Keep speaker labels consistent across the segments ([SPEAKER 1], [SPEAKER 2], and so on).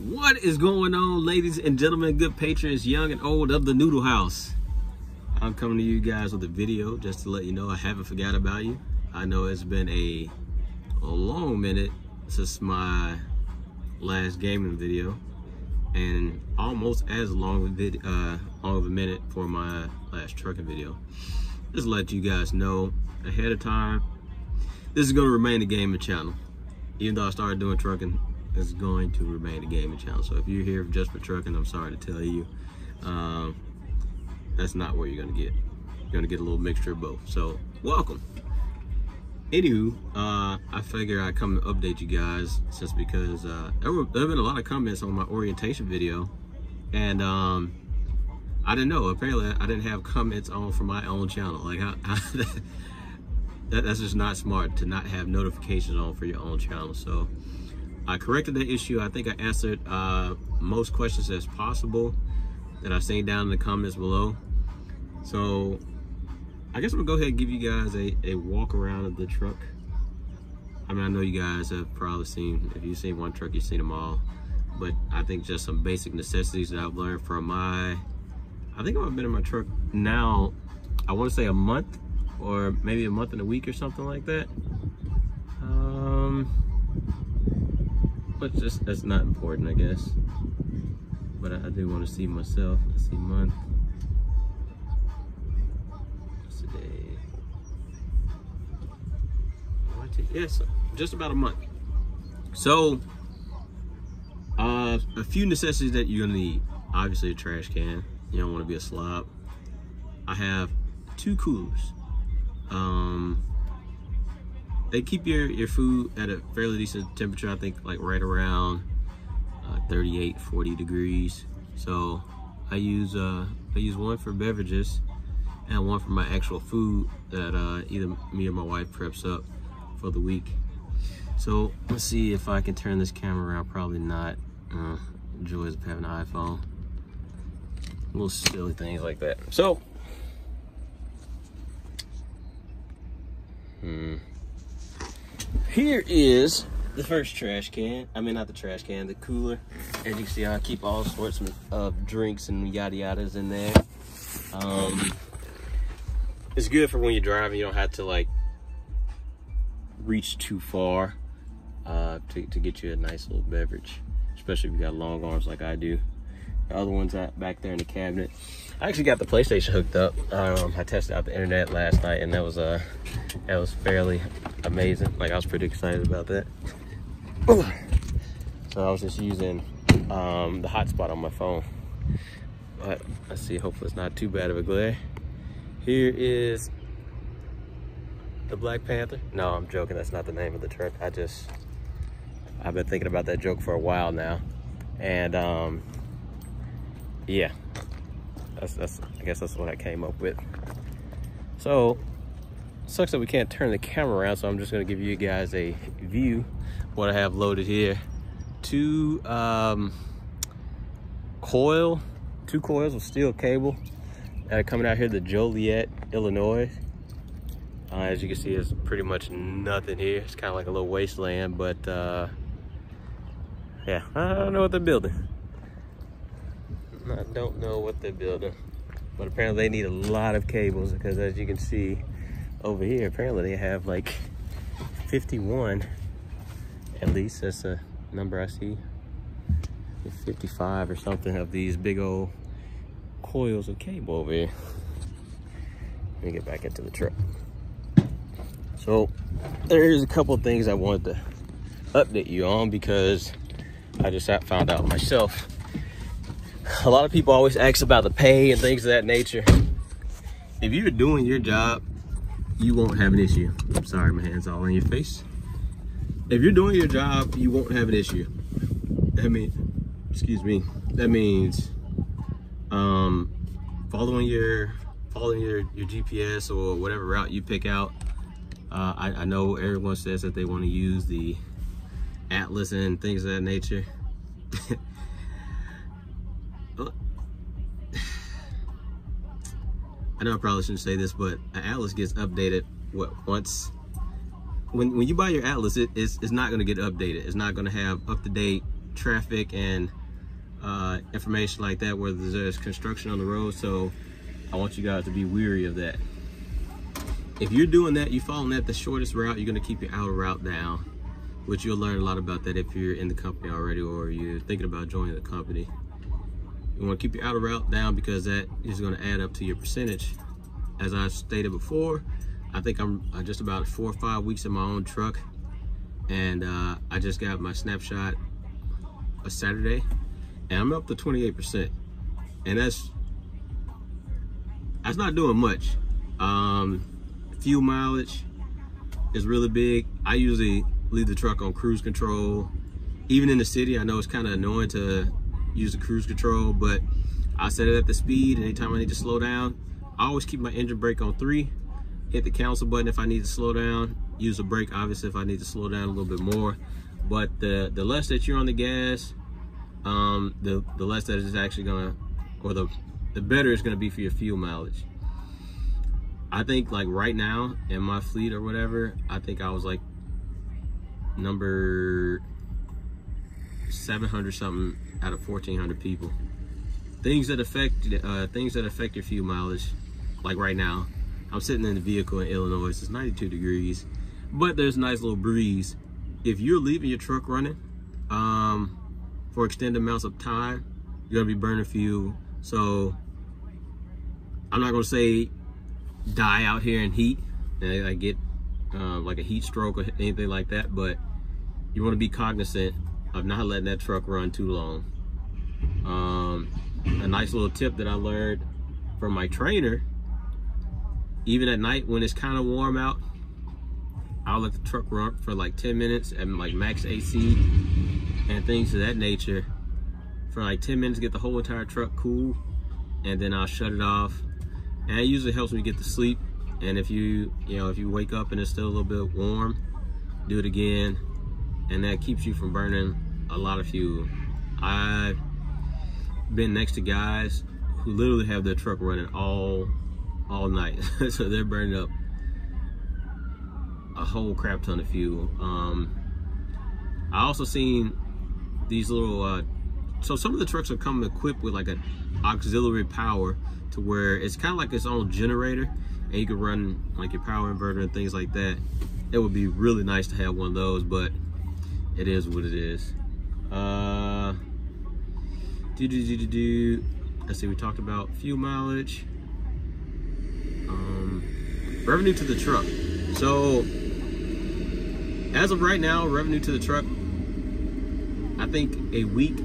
[SPEAKER 1] What is going on, ladies and gentlemen, good patrons, young and old of the Noodle House? I'm coming to you guys with a video just to let you know I haven't forgot about you. I know it's been a long minute since my last gaming video, and almost as long of a minute for my last trucking video. Just to let you guys know ahead of time, this is going to remain a gaming channel. Even though I started doing trucking, it's going to remain a gaming channel. So if you're here just for trucking, I'm sorry to tell you, that's not what you're gonna get. You're gonna get a little mixture of both. So welcome. Anywho, I figure I'd come to update you guys just because there have been a lot of comments on my orientation video, and I didn't know. Apparently, I didn't have comments on for my own channel. Like that's just not smart to not have notifications on for your own channel. So I corrected that issue. I think I answered most questions as possible that I've seen down in the comments below. So I guess I'm gonna go ahead and give you guys a walk around of the truck. I mean, I know you guys have probably seen, if you've seen one truck, you've seen them all. But I think just some basic necessities that I've learned from I think I've been in my truck now, I wanna say a month, or maybe a month and a week or something like that. But just, that's not important, I guess. But I do want to see myself. Let's see, month. What's today? Yes, just about a month. So, a few necessities that you're gonna need. Obviously, a trash can. You don't want to be a slob. I have 2 coolers. They keep your food at a fairly decent temperature. I think like right around 38, 40 degrees. So I use one for beverages and one for my actual food that either me or my wife preps up for the week. So let's see if I can turn this camera around. Probably not. Joys of having an iPhone. Little silly things like that. So here is the first trash can. I mean, not the trash can, the cooler. As you can see, I keep all sorts of drinks and yada yadas in there. It's good for when you're driving. You don't have to like reach too far to get you a nice little beverage, especially if you got long arms like I do. The other one's back there in the cabinet. I actually got the PlayStation hooked up. I tested out the internet last night, and that was fairly amazing. Like, I was pretty excited about that. So I was just using the hotspot on my phone. But let's see, hopefully it's not too bad of a glare. Here is the Black Panther. No, I'm joking, that's not the name of the truck. I've been thinking about that joke for a while now. And yeah, I guess that's what I came up with. So sucks that we can't turn the camera around, so I'm just gonna give you guys a view what I have loaded here. 2 coils of steel cable that are coming out here to Joliet, Illinois. As you can see, there's pretty much nothing here. It's kind of like a little wasteland, but yeah, I don't know what they're building. I don't know what they're building, but apparently they need a lot of cables, because as you can see over here, apparently they have like 51, at least that's a number I see, 55 or something of these big old coils of cable over here. Let me get back into the truck. So there's a couple of things I wanted to update you on, because I just found out myself. A lot of people always ask about the pay and things of that nature. If you're doing your job, you won't have an issue. I'm sorry, my hand's all in your face. If you're doing your job, you won't have an issue. That means, excuse me, that means following your GPS or whatever route you pick out. I know everyone says that they want to use the Atlas and things of that nature. I know I probably shouldn't say this, but an Atlas gets updated once. When you buy your Atlas, it's not going to get updated. It's not going to have up-to-date traffic and information like that where there's construction on the road. So I want you guys to be weary of that. If you're doing that, you're following that the shortest route, you're going to keep your outer route down, which you'll learn a lot about that if you're in the company already or you're thinking about joining the company. You want to keep your outer route down because that is going to add up to your percentage. As I stated before, I think I'm just about 4 or 5 weeks in my own truck, and I just got my snapshot a Saturday, and I'm up to 28%, and that's not doing much. Fuel mileage is really big. I usually leave the truck on cruise control. Even in the city, I know it's kind of annoying to use the cruise control, but I set it at the speed. Anytime I need to slow down, I always keep my engine brake on 3, hit the cancel button if I need to slow down, use the brake obviously if I need to slow down a little bit more. But the less that you're on the gas, the less that it's actually gonna, or the better it's gonna be for your fuel mileage. I think like right now in my fleet or whatever, I think I was like number 700 something out of 1,400 people. Things that affect your fuel mileage, like right now, I'm sitting in the vehicle in Illinois. It's 92 degrees, but there's a nice little breeze. If you're leaving your truck running for extended amounts of time, you're gonna be burning fuel. So I'm not gonna say die out here in heat and I get like a heat stroke or anything like that, but you want to be cognizant of not letting that truck run too long. A nice little tip that I learned from my trainer: even at night when it's kind of warm out, I'll let the truck run for like 10 minutes at like max AC and things of that nature for like 10 minutes, get the whole entire truck cool, and then I'll shut it off. And it usually helps me get to sleep. And if you wake up and it's still a little bit warm, do it again, and that keeps you from burning a lot of fuel. I've been next to guys who literally have their truck running all night, so they're burning up a whole crap ton of fuel. I also seen these little so some of the trucks are coming equipped with like an auxiliary power, to where it's kind of like its own generator, and you can run like your power inverter and things like that. It would be really nice to have one of those, but it is what it is. Let's see, we talked about fuel mileage. Revenue to the truck. So as of right now, revenue to the truck, I think a week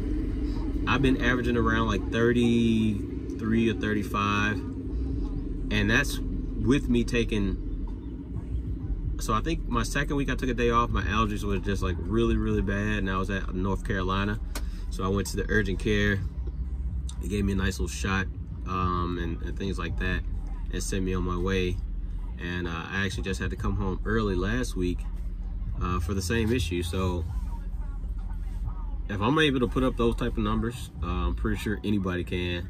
[SPEAKER 1] I've been averaging around like 33 or 35, and that's with me taking, so I think my second week I took a day off. My allergies were just like really bad, and I was at North Carolina, so I went to the urgent care. They gave me a nice little shot and things like that, and sent me on my way. And I actually just had to come home early last week for the same issue. So if I'm able to put up those type of numbers, I'm pretty sure anybody can.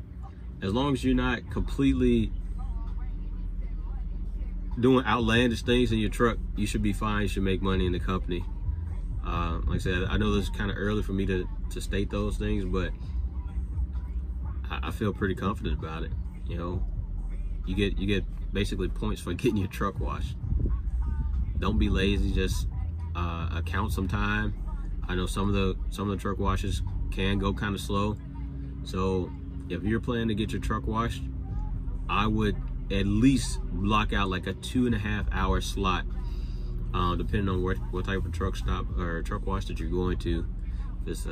[SPEAKER 1] As long as you're not completely doing outlandish things in your truck, you should be fine. You should make money in the company. Like I said, I know this is kind of early for me to state those things, but I feel pretty confident about it. You know, you get basically points for getting your truck washed. Don't be lazy. Just account some time. I know some of the truck washes can go kind of slow, so if you're planning to get your truck washed, I would at least block out like a 2.5 hour slot, depending on what type of truck stop or truck wash that you're going to. If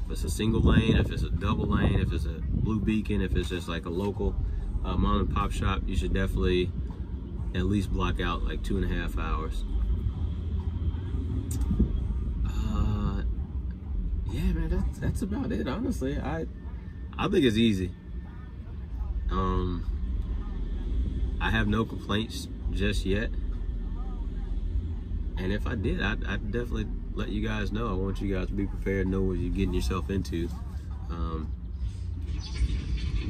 [SPEAKER 1] it's a single lane, if it's a double lane, if it's a Blue Beacon, if it's just like a local mom and pop shop, you should definitely at least block out like 2.5 hours. Yeah, man, that's about it. Honestly, I think it's easy. I have no complaints just yet, and if I did, I'd definitely let you guys know. I want you guys to be prepared, know what you're getting yourself into.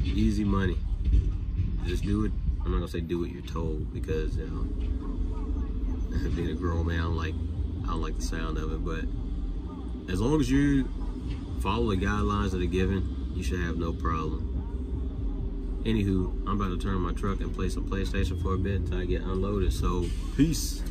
[SPEAKER 1] Easy money. Just do it. I'm not gonna say do what you're told, because you know, being a grown man, I don't like the sound of it. But as long as you follow the guidelines that are given, you should have no problem. Anywho, I'm about to turn my truck and play some PlayStation for a bit until I get unloaded. So, peace.